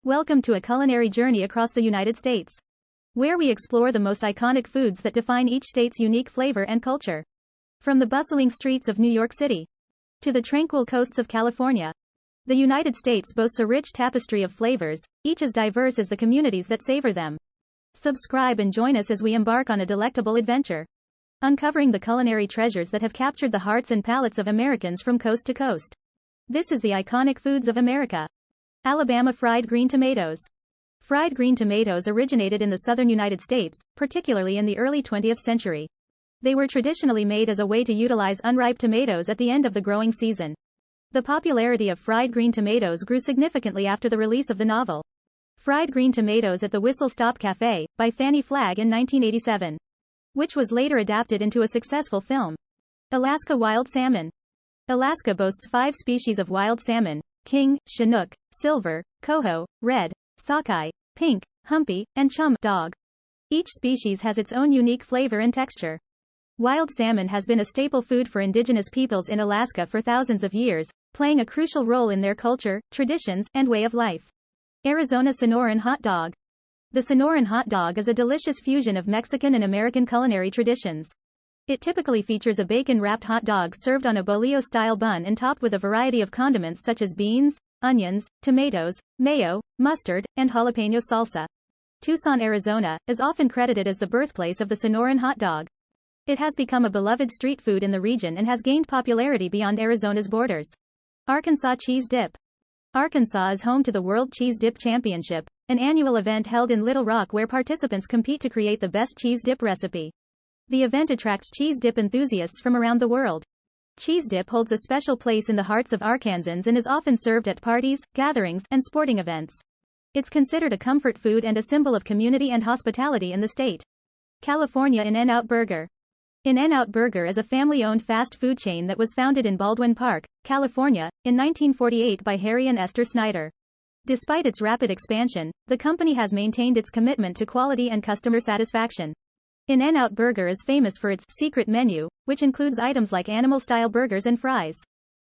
Welcome to a culinary journey across the United States, where we explore the most iconic foods that define each state's unique flavor and culture. From the bustling streets of New York City to the tranquil coasts of California, the United States boasts a rich tapestry of flavors, each as diverse as the communities that savor them. Subscribe and join us as we embark on a delectable adventure, uncovering the culinary treasures that have captured the hearts and palates of Americans from coast to coast. This is the iconic foods of America. Alabama fried green tomatoes. Fried green tomatoes originated in the southern United States, particularly in the early 20th century. They were traditionally made as a way to utilize unripe tomatoes at the end of the growing season. The popularity of fried green tomatoes grew significantly after the release of the novel Fried Green Tomatoes at the Whistle Stop Cafe by Fannie Flagg in 1987, which was later adapted into a successful film. Alaska wild salmon. Alaska boasts 5 species of wild salmon: king, chinook, silver, coho, red, sockeye, pink, humpy, and chum dog. Each species has its own unique flavor and texture. Wild salmon has been a staple food for indigenous peoples in Alaska for thousands of years, playing a crucial role in their culture, traditions, and way of life. Arizona Sonoran hot dog. The Sonoran hot dog is a delicious fusion of Mexican and American culinary traditions. It typically features a bacon-wrapped hot dog served on a bolillo-style bun and topped with a variety of condiments such as beans, onions, tomatoes, mayo, mustard, and jalapeno salsa. Tucson, Arizona, is often credited as the birthplace of the Sonoran hot dog. It has become a beloved street food in the region and has gained popularity beyond Arizona's borders. Arkansas cheese dip. Arkansas is home to the World Cheese Dip Championship, an annual event held in Little Rock where participants compete to create the best cheese dip recipe. The event attracts cheese dip enthusiasts from around the world. Cheese dip holds a special place in the hearts of Arkansans and is often served at parties, gatherings, and sporting events. It's considered a comfort food and a symbol of community and hospitality in the state. California In-N-Out Burger. In-N-Out Burger is a family-owned fast food chain that was founded in Baldwin Park, California, in 1948 by Harry and Esther Snyder. Despite its rapid expansion, the company has maintained its commitment to quality and customer satisfaction. In-N-Out Burger is famous for its secret menu, which includes items like animal-style burgers and fries,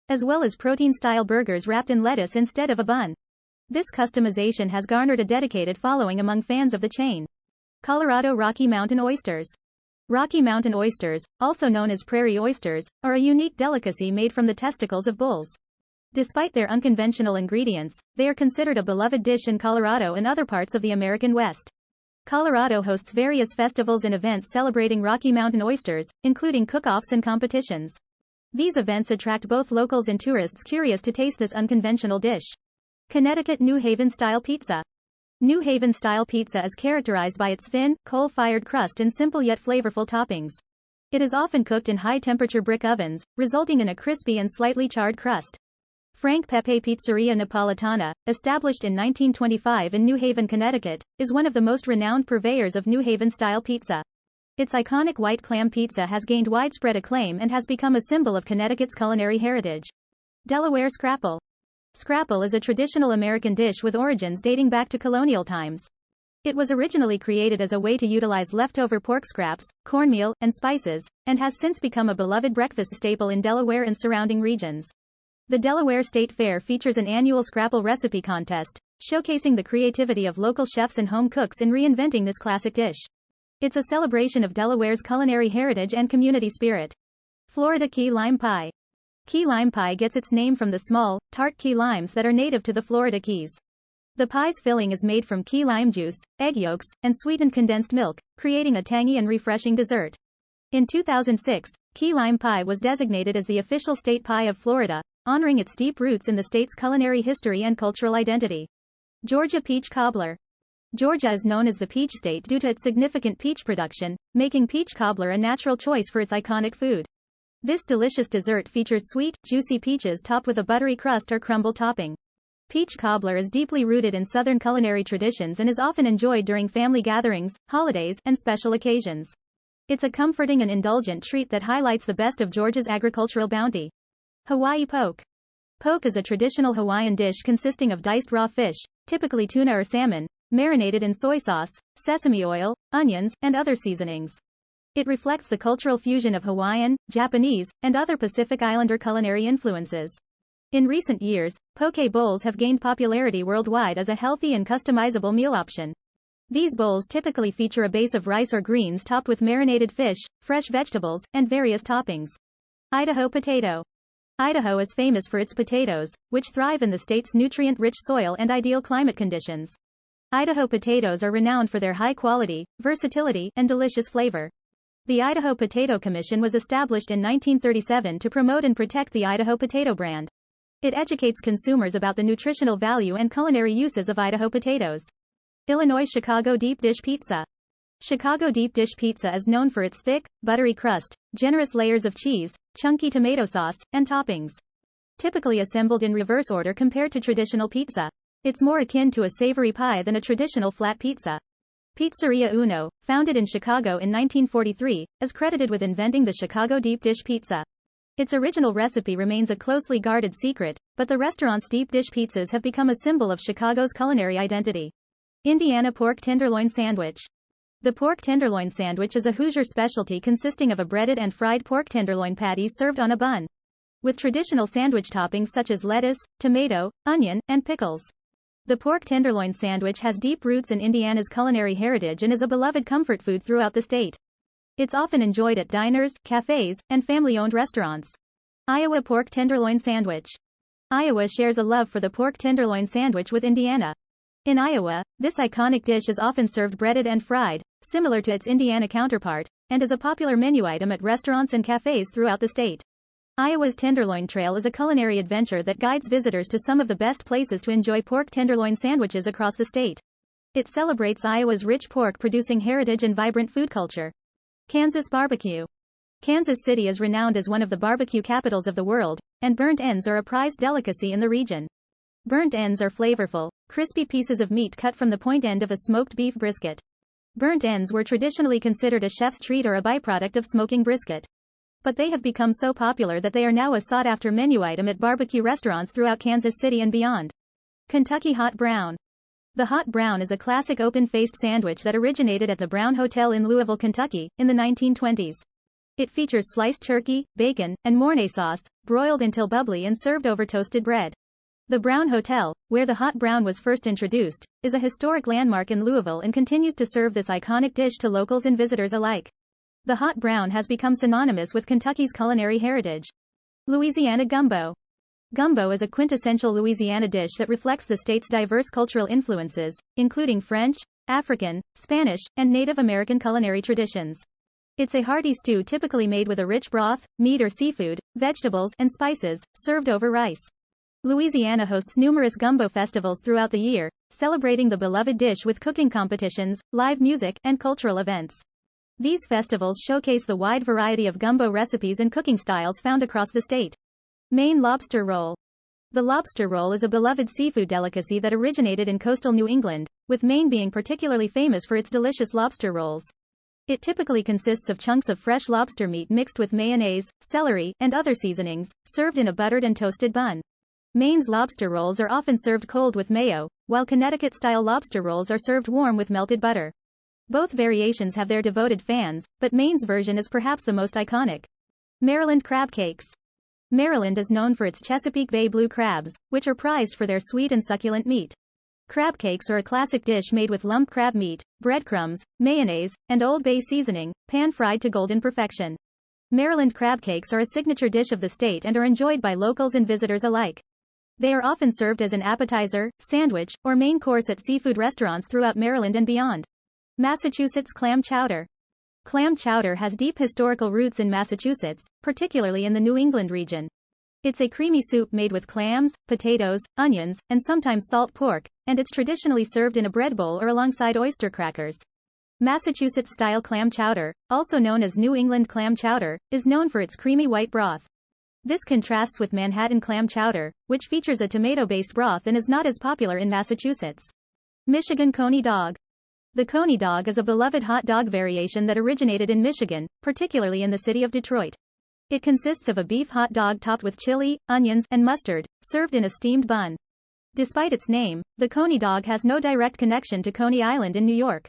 as well as protein-style burgers wrapped in lettuce instead of a bun. This customization has garnered a dedicated following among fans of the chain. Colorado Rocky Mountain Oysters. Rocky Mountain oysters, also known as prairie oysters, are a unique delicacy made from the testicles of bulls. Despite their unconventional ingredients, they are considered a beloved dish in Colorado and other parts of the American West. Colorado hosts various festivals and events celebrating Rocky Mountain oysters, including cook-offs and competitions. These events attract both locals and tourists curious to taste this unconventional dish. Connecticut New Haven-style pizza. New Haven-style pizza is characterized by its thin, coal-fired crust and simple yet flavorful toppings. It is often cooked in high-temperature brick ovens, resulting in a crispy and slightly charred crust. Frank Pepe Pizzeria Napolitana, established in 1925 in New Haven, Connecticut, is one of the most renowned purveyors of New Haven-style pizza. Its iconic white clam pizza has gained widespread acclaim and has become a symbol of Connecticut's culinary heritage. Delaware Scrapple. Scrapple is a traditional American dish with origins dating back to colonial times. It was originally created as a way to utilize leftover pork scraps, cornmeal, and spices, and has since become a beloved breakfast staple in Delaware and surrounding regions. The Delaware State Fair features an annual Scrapple recipe contest, showcasing the creativity of local chefs and home cooks in reinventing this classic dish. It's a celebration of Delaware's culinary heritage and community spirit. Florida Key Lime Pie. Key lime pie gets its name from the small, tart key limes that are native to the Florida Keys. The pie's filling is made from key lime juice, egg yolks, and sweetened condensed milk, creating a tangy and refreshing dessert. In 2006, key lime pie was designated as the official state pie of Florida, honoring its deep roots in the state's culinary history and cultural identity. Georgia Peach Cobbler. Georgia is known as the Peach State due to its significant peach production, making peach cobbler a natural choice for its iconic food. This delicious dessert features sweet, juicy peaches topped with a buttery crust or crumble topping. Peach cobbler is deeply rooted in Southern culinary traditions and is often enjoyed during family gatherings, holidays, and special occasions. It's a comforting and indulgent treat that highlights the best of Georgia's agricultural bounty. Hawaii Poke. Poke is a traditional Hawaiian dish consisting of diced raw fish, typically tuna or salmon, marinated in soy sauce, sesame oil, onions, and other seasonings. It reflects the cultural fusion of Hawaiian, Japanese, and other Pacific Islander culinary influences. In recent years, poke bowls have gained popularity worldwide as a healthy and customizable meal option. These bowls typically feature a base of rice or greens topped with marinated fish, fresh vegetables, and various toppings. Idaho potato. Idaho is famous for its potatoes, which thrive in the state's nutrient-rich soil and ideal climate conditions. Idaho potatoes are renowned for their high quality, versatility, and delicious flavor. The Idaho Potato Commission was established in 1937 to promote and protect the Idaho potato brand. It educates consumers about the nutritional value and culinary uses of Idaho potatoes. Illinois Chicago Deep Dish Pizza. Chicago deep dish pizza is known for its thick, buttery crust, generous layers of cheese, chunky tomato sauce, and toppings. Typically assembled in reverse order compared to traditional pizza. It's more akin to a savory pie than a traditional flat pizza. Pizzeria Uno, founded in Chicago in 1943, is credited with inventing the Chicago deep dish pizza. Its original recipe remains a closely guarded secret, but the restaurant's deep dish pizzas have become a symbol of Chicago's culinary identity. Indiana Pork Tenderloin Sandwich. The pork tenderloin sandwich is a Hoosier specialty consisting of a breaded and fried pork tenderloin patty served on a bun, with traditional sandwich toppings such as lettuce, tomato, onion, and pickles. The pork tenderloin sandwich has deep roots in Indiana's culinary heritage and is a beloved comfort food throughout the state. It's often enjoyed at diners, cafes, and family-owned restaurants. Iowa Pork Tenderloin Sandwich. Iowa shares a love for the pork tenderloin sandwich with Indiana. In Iowa, this iconic dish is often served breaded and fried, similar to its Indiana counterpart, and is a popular menu item at restaurants and cafes throughout the state. Iowa's Tenderloin Trail is a culinary adventure that guides visitors to some of the best places to enjoy pork tenderloin sandwiches across the state. It celebrates Iowa's rich pork-producing heritage and vibrant food culture. Kansas Barbecue. Kansas City is renowned as one of the barbecue capitals of the world, and burnt ends are a prized delicacy in the region. Burnt ends are flavorful, crispy pieces of meat cut from the point end of a smoked beef brisket. Burnt ends were traditionally considered a chef's treat or a byproduct of smoking brisket. But they have become so popular that they are now a sought-after menu item at barbecue restaurants throughout Kansas City and beyond. Kentucky Hot Brown. The Hot Brown is a classic open-faced sandwich that originated at the Brown Hotel in Louisville, Kentucky, in the 1920s. It features sliced turkey, bacon, and Mornay sauce, broiled until bubbly and served over toasted bread. The Brown Hotel, where the Hot Brown was first introduced, is a historic landmark in Louisville and continues to serve this iconic dish to locals and visitors alike. The Hot Brown has become synonymous with Kentucky's culinary heritage. Louisiana Gumbo. Gumbo is a quintessential Louisiana dish that reflects the state's diverse cultural influences, including French, African, Spanish, and Native American culinary traditions. It's a hearty stew typically made with a rich broth, meat or seafood, vegetables, and spices, served over rice. Louisiana hosts numerous gumbo festivals throughout the year, celebrating the beloved dish with cooking competitions, live music, and cultural events. These festivals showcase the wide variety of gumbo recipes and cooking styles found across the state. Maine Lobster Roll. The lobster roll is a beloved seafood delicacy that originated in coastal New England, with Maine being particularly famous for its delicious lobster rolls. It typically consists of chunks of fresh lobster meat mixed with mayonnaise, celery, and other seasonings, served in a buttered and toasted bun. Maine's lobster rolls are often served cold with mayo, while Connecticut-style lobster rolls are served warm with melted butter. Both variations have their devoted fans, but Maine's version is perhaps the most iconic. Maryland Crab Cakes. Maryland is known for its Chesapeake Bay blue crabs, which are prized for their sweet and succulent meat. Crab cakes are a classic dish made with lump crab meat, breadcrumbs, mayonnaise, and Old Bay seasoning, pan-fried to golden perfection. Maryland crab cakes are a signature dish of the state and are enjoyed by locals and visitors alike. They are often served as an appetizer, sandwich, or main course at seafood restaurants throughout Maryland and beyond. Massachusetts Clam Chowder. Clam chowder has deep historical roots in Massachusetts, particularly in the New England region. It's a creamy soup made with clams, potatoes, onions, and sometimes salt pork, and it's traditionally served in a bread bowl or alongside oyster crackers. Massachusetts-style clam chowder, also known as New England clam chowder, is known for its creamy white broth. This contrasts with Manhattan clam chowder, which features a tomato-based broth and is not as popular in Massachusetts. Michigan Coney Dog. The Coney Dog is a beloved hot dog variation that originated in Michigan, particularly in the city of Detroit. It consists of a beef hot dog topped with chili, onions, and mustard, served in a steamed bun. Despite its name, the Coney Dog has no direct connection to Coney Island in New York.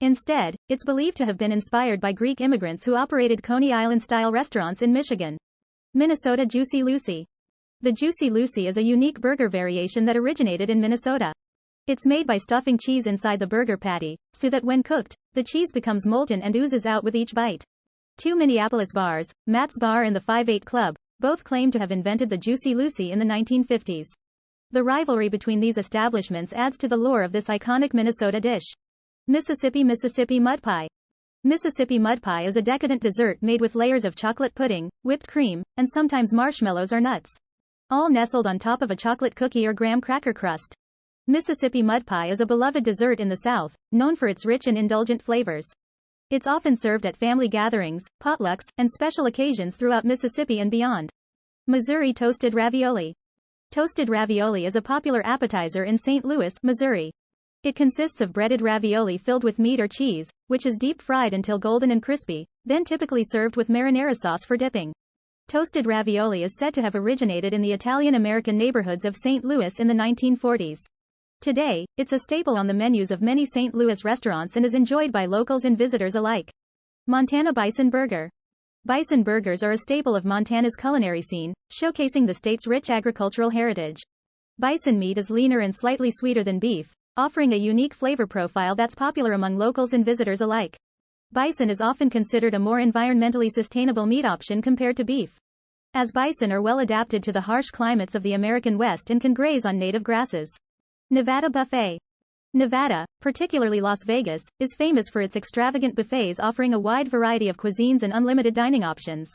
Instead, it's believed to have been inspired by Greek immigrants who operated Coney Island-style restaurants in Michigan. Minnesota Juicy Lucy. The Juicy Lucy is a unique burger variation that originated in Minnesota. It's made by stuffing cheese inside the burger patty, so that when cooked, the cheese becomes molten and oozes out with each bite. Two Minneapolis bars, Matt's Bar and the 5-8 Club, both claim to have invented the Juicy Lucy in the 1950s. The rivalry between these establishments adds to the lore of this iconic Minnesota dish. Mississippi Mud Pie. Mississippi mud pie is a decadent dessert made with layers of chocolate pudding, whipped cream, and sometimes marshmallows or nuts, all nestled on top of a chocolate cookie or graham cracker crust. Mississippi mud pie is a beloved dessert in the South, known for its rich and indulgent flavors. It's often served at family gatherings, potlucks, and special occasions throughout Mississippi and beyond. Missouri Toasted Ravioli. Toasted ravioli is a popular appetizer in St. Louis, Missouri. It consists of breaded ravioli filled with meat or cheese, which is deep fried until golden and crispy, then typically served with marinara sauce for dipping. Toasted ravioli is said to have originated in the Italian-American neighborhoods of St. Louis in the 1940s. Today, it's a staple on the menus of many St. Louis restaurants and is enjoyed by locals and visitors alike. Montana Bison Burger. Bison burgers are a staple of Montana's culinary scene, showcasing the state's rich agricultural heritage. Bison meat is leaner and slightly sweeter than beef, offering a unique flavor profile that's popular among locals and visitors alike. Bison is often considered a more environmentally sustainable meat option compared to beef, as bison are well adapted to the harsh climates of the American West and can graze on native grasses. Nevada Buffet. Nevada, particularly Las Vegas, is famous for its extravagant buffets offering a wide variety of cuisines and unlimited dining options.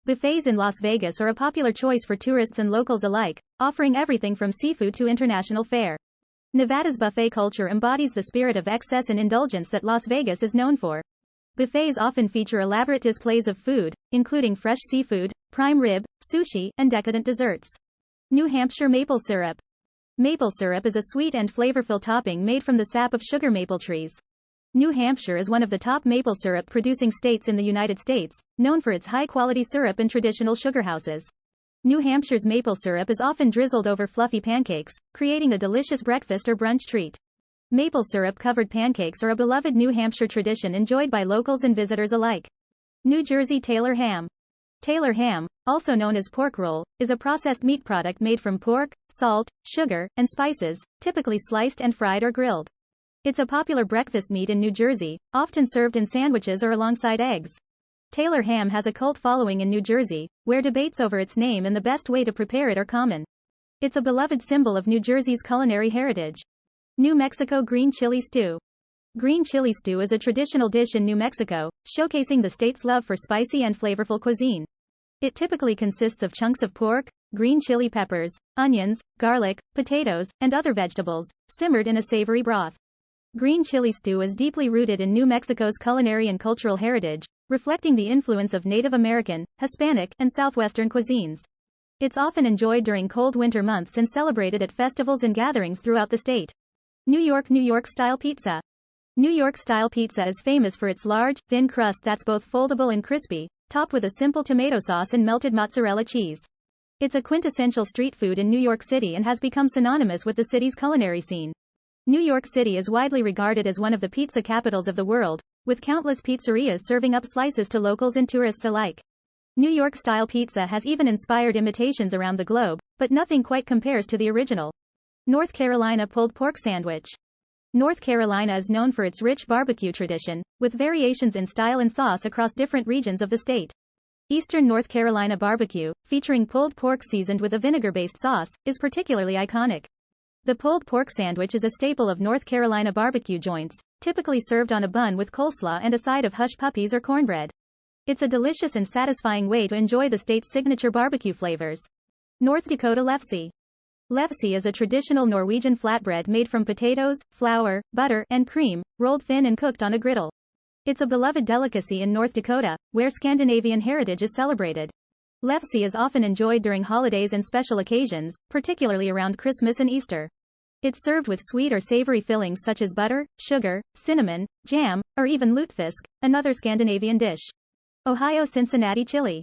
Buffets in Las Vegas are a popular choice for tourists and locals alike, offering everything from seafood to international fare. Nevada's buffet culture embodies the spirit of excess and indulgence that Las Vegas is known for. Buffets often feature elaborate displays of food, including fresh seafood, prime rib, sushi, and decadent desserts. New Hampshire Maple Syrup. Maple syrup is a sweet and flavorful topping made from the sap of sugar maple trees. New Hampshire is one of the top maple syrup producing states in the United States, known for its high-quality syrup and traditional sugar houses. New Hampshire's maple syrup is often drizzled over fluffy pancakes, creating a delicious breakfast or brunch treat. Maple syrup-covered pancakes are a beloved New Hampshire tradition enjoyed by locals and visitors alike. New Jersey Taylor Ham. Taylor ham, also known as pork roll, is a processed meat product made from pork, salt, sugar, and spices, typically sliced and fried or grilled. It's a popular breakfast meat in New Jersey, often served in sandwiches or alongside eggs. Taylor ham has a cult following in New Jersey, where debates over its name and the best way to prepare it are common. It's a beloved symbol of New Jersey's culinary heritage. New Mexico Green Chili Stew. Green chili stew is a traditional dish in New Mexico, showcasing the state's love for spicy and flavorful cuisine. It typically consists of chunks of pork, green chili peppers, onions, garlic, potatoes, and other vegetables, simmered in a savory broth. Green chili stew is deeply rooted in New Mexico's culinary and cultural heritage, reflecting the influence of Native American, Hispanic, and Southwestern cuisines. It's often enjoyed during cold winter months and celebrated at festivals and gatherings throughout the state. New York-style pizza. New York-style pizza is famous for its large, thin crust that's both foldable and crispy, topped with a simple tomato sauce and melted mozzarella cheese. It's a quintessential street food in New York City and has become synonymous with the city's culinary scene. New York City is widely regarded as one of the pizza capitals of the world, with countless pizzerias serving up slices to locals and tourists alike. New York-style pizza has even inspired imitations around the globe, but nothing quite compares to the original. North Carolina Pulled Pork Sandwich. North Carolina is known for its rich barbecue tradition, with variations in style and sauce across different regions of the state. Eastern North Carolina barbecue, featuring pulled pork seasoned with a vinegar-based sauce, is particularly iconic. The pulled pork sandwich is a staple of North Carolina barbecue joints, typically served on a bun with coleslaw and a side of hush puppies or cornbread. It's a delicious and satisfying way to enjoy the state's signature barbecue flavors. North Dakota Lefse. Lefse is a traditional Norwegian flatbread made from potatoes, flour, butter, and cream, rolled thin and cooked on a griddle. It's a beloved delicacy in North Dakota, where Scandinavian heritage is celebrated. Lefse is often enjoyed during holidays and special occasions, particularly around Christmas and Easter. It's served with sweet or savory fillings such as butter, sugar, cinnamon, jam, or even lutefisk, another Scandinavian dish. Ohio Cincinnati Chili.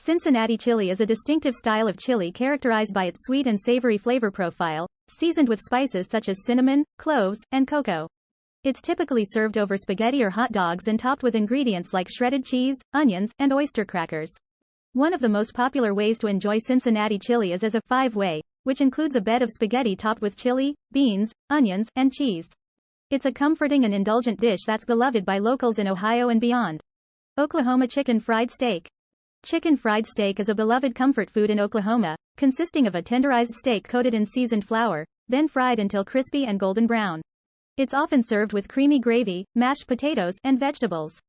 Cincinnati chili is a distinctive style of chili characterized by its sweet and savory flavor profile, seasoned with spices such as cinnamon, cloves, and cocoa. It's typically served over spaghetti or hot dogs and topped with ingredients like shredded cheese, onions, and oyster crackers. One of the most popular ways to enjoy Cincinnati chili is as a five-way, which includes a bed of spaghetti topped with chili, beans, onions, and cheese. It's a comforting and indulgent dish that's beloved by locals in Ohio and beyond. Oklahoma chicken fried steak. Chicken fried steak is a beloved comfort food in Oklahoma, consisting of a tenderized steak coated in seasoned flour, then fried until crispy and golden brown. It's often served with creamy gravy, mashed potatoes, and vegetables.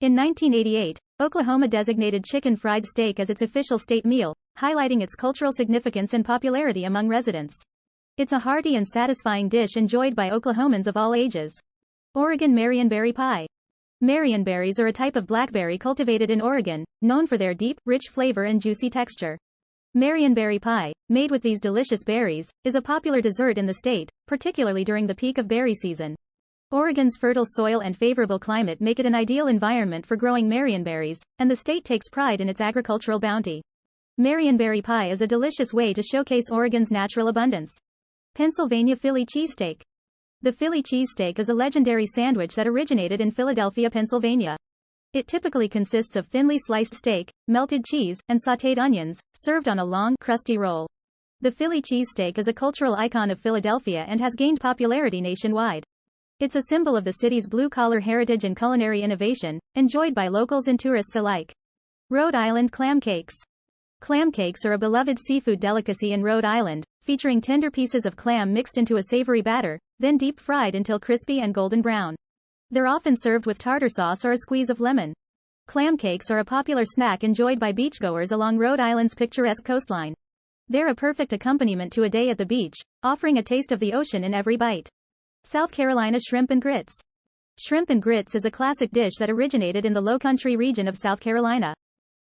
In 1988, Oklahoma designated chicken fried steak as its official state meal, highlighting its cultural significance and popularity among residents. It's a hearty and satisfying dish enjoyed by Oklahomans of all ages. Oregon Marionberry pie. Marionberries are a type of blackberry cultivated in Oregon, known for their deep, rich flavor and juicy texture. Marionberry pie, made with these delicious berries, is a popular dessert in the state, particularly during the peak of berry season. Oregon's fertile soil and favorable climate make it an ideal environment for growing marionberries, and the state takes pride in its agricultural bounty. Marionberry pie is a delicious way to showcase Oregon's natural abundance. Pennsylvania Philly cheesesteak. The Philly cheesesteak is a legendary sandwich that originated in Philadelphia, Pennsylvania. It typically consists of thinly sliced steak, melted cheese, and sautéed onions, served on a long, crusty roll. The Philly cheesesteak is a cultural icon of Philadelphia and has gained popularity nationwide. It's a symbol of the city's blue-collar heritage and culinary innovation, enjoyed by locals and tourists alike. Rhode Island clam cakes. Clam cakes are a beloved seafood delicacy in Rhode Island, featuring tender pieces of clam mixed into a savory batter, then deep fried until crispy and golden brown. They're often served with tartar sauce or a squeeze of lemon. Clam cakes are a popular snack enjoyed by beachgoers along Rhode Island's picturesque coastline. They're a perfect accompaniment to a day at the beach, offering a taste of the ocean in every bite. South Carolina shrimp and grits. Shrimp and grits is a classic dish that originated in the Lowcountry region of South Carolina.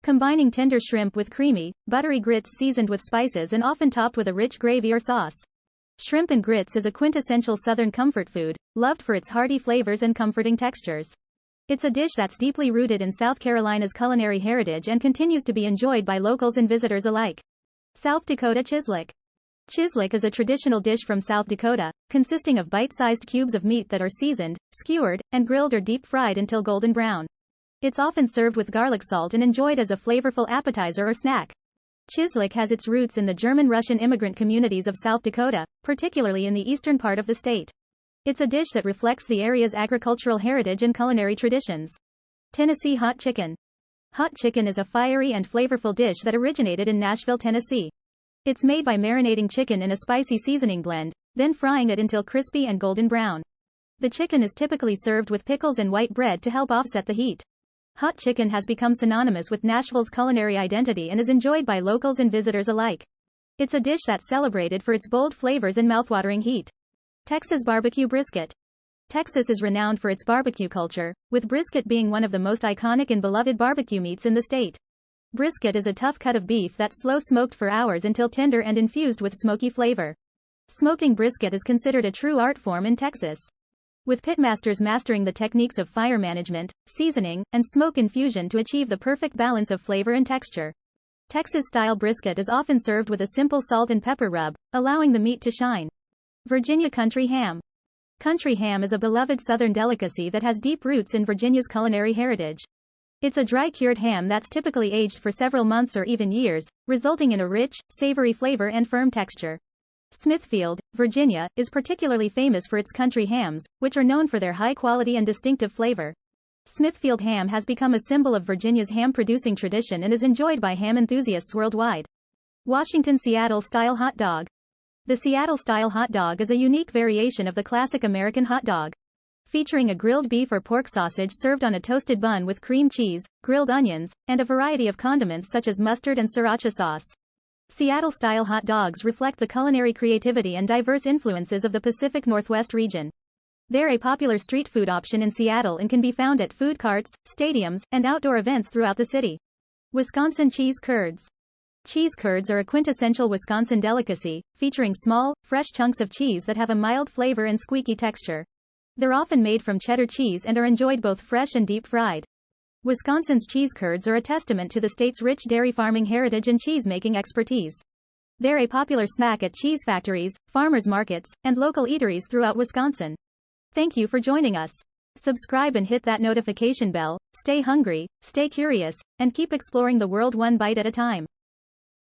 Combining tender shrimp with creamy, buttery grits seasoned with spices and often topped with a rich gravy or sauce. Shrimp and grits is a quintessential Southern comfort food, loved for its hearty flavors and comforting textures. It's a dish that's deeply rooted in South Carolina's culinary heritage and continues to be enjoyed by locals and visitors alike. South Dakota Chislic. Chislic is a traditional dish from South Dakota, consisting of bite-sized cubes of meat that are seasoned, skewered, and grilled or deep-fried until golden brown. It's often served with garlic salt and enjoyed as a flavorful appetizer or snack. Chislic has its roots in the German-Russian immigrant communities of South Dakota, particularly in the eastern part of the state. It's a dish that reflects the area's agricultural heritage and culinary traditions. Tennessee hot chicken. Hot chicken is a fiery and flavorful dish that originated in Nashville, Tennessee. It's made by marinating chicken in a spicy seasoning blend, then frying it until crispy and golden brown. The chicken is typically served with pickles and white bread to help offset the heat. Hot chicken has become synonymous with Nashville's culinary identity and is enjoyed by locals and visitors alike. It's a dish that's celebrated for its bold flavors and mouthwatering heat. Texas barbecue brisket. Texas is renowned for its barbecue culture, with brisket being one of the most iconic and beloved barbecue meats in the state. Brisket is a tough cut of beef that's slow-smoked for hours until tender and infused with smoky flavor. Smoking brisket is considered a true art form in Texas, with pitmasters mastering the techniques of fire management, seasoning, and smoke infusion to achieve the perfect balance of flavor and texture. Texas-style brisket is often served with a simple salt and pepper rub, allowing the meat to shine. Virginia country ham. Country ham is a beloved Southern delicacy that has deep roots in Virginia's culinary heritage. It's a dry-cured ham that's typically aged for several months or even years, resulting in a rich, savory flavor and firm texture. Smithfield, Virginia, is particularly famous for its country hams, which are known for their high quality and distinctive flavor. Smithfield ham has become a symbol of Virginia's ham-producing tradition and is enjoyed by ham enthusiasts worldwide. Washington Seattle-style hot dog. The Seattle-style hot dog is a unique variation of the classic American hot dog, featuring a grilled beef or pork sausage served on a toasted bun with cream cheese, grilled onions, and a variety of condiments such as mustard and sriracha sauce. Seattle-style hot dogs reflect the culinary creativity and diverse influences of the Pacific Northwest region. They're a popular street food option in Seattle and can be found at food carts, stadiums, and outdoor events throughout the city. Wisconsin cheese curds. Cheese curds are a quintessential Wisconsin delicacy, featuring small, fresh chunks of cheese that have a mild flavor and squeaky texture. They're often made from cheddar cheese and are enjoyed both fresh and deep-fried. Wisconsin's cheese curds are a testament to the state's rich dairy farming heritage and cheese-making expertise. They're a popular snack at cheese factories, farmers markets, and local eateries throughout Wisconsin. Thank you for joining us. Subscribe and hit that notification bell. Stay hungry, stay curious, and keep exploring the world one bite at a time.